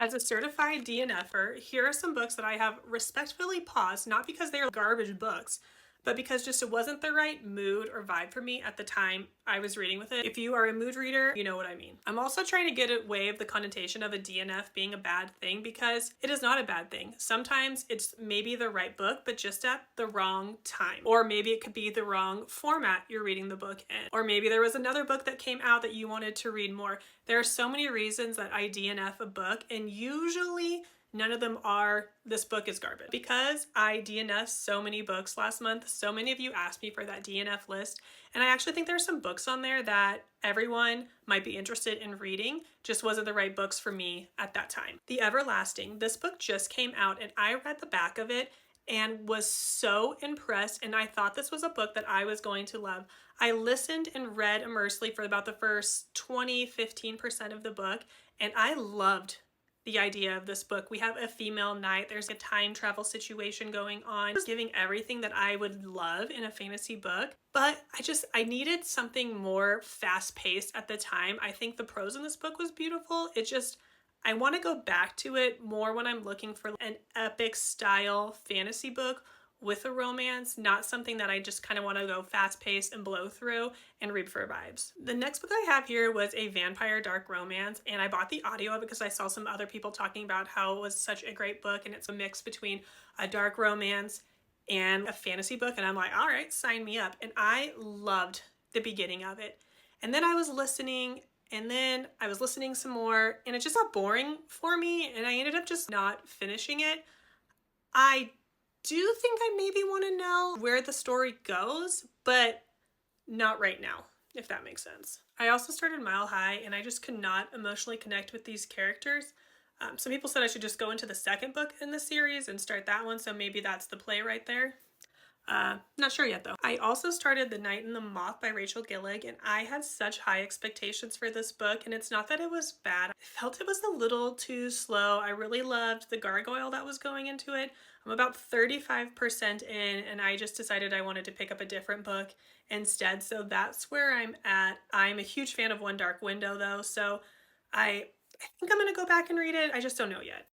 As a certified DNFer, here are some books that I have respectfully paused, not because they are garbage books, but because just it wasn't the right mood or vibe for me at the time I was reading with it. If you are a mood reader, you know what I mean. I'm also trying to get away of the connotation of a DNF being a bad thing because it is not a bad thing. Sometimes it's maybe the right book, but just at the wrong time. Or maybe it could be the wrong format you're reading the book in. Or maybe there was another book that came out that you wanted to read more. There are so many reasons that I DNF a book, and usually none of them are, this book is garbage. Because I DNF'd so many books last month, so many of you asked me for that DNF list, and I actually think there's some books on there that everyone might be interested in reading, just wasn't the right books for me at that time. The Everlasting, this book just came out and I read the back of it and was so impressed, and I thought this was a book that I was going to love. I listened and read immersely for about the first 15% of the book, and I loved the idea of this book. We have a female knight, there's a time travel situation going on. It was giving everything that I would love in a fantasy book, but I needed something more fast-paced at the time. I think the prose in this book was beautiful. I want to go back to it more when I'm looking for an epic style fantasy book with a romance, not something that I just kind of want to go fast paced and blow through and read for vibes. The next book I have here was a vampire dark romance, and I bought the audio of it because I saw some other people talking about how it was such a great book, and it's a mix between a dark romance and a fantasy book, and I'm like, all right, sign me up. And I loved the beginning of it. And then I was listening some more, and it just got boring for me, and I ended up just not finishing it. I do think I maybe want to know where the story goes, but not right now, if that makes sense. I also started Mile High, and I just could not emotionally connect with these characters. Some people said I should just go into the second book in the series and start that one, so maybe that's the play right there. Not sure yet though. I also started The Night and the Moth by Rachel Gillig, and I had such high expectations for this book, and it's not that it was bad. I felt it was a little too slow. I really loved the gargoyle that was going into it. I'm about 35% in, and I just decided I wanted to pick up a different book instead, so that's where I'm at. I'm a huge fan of One Dark Window though, so I think I'm gonna go back and read it. I just don't know yet.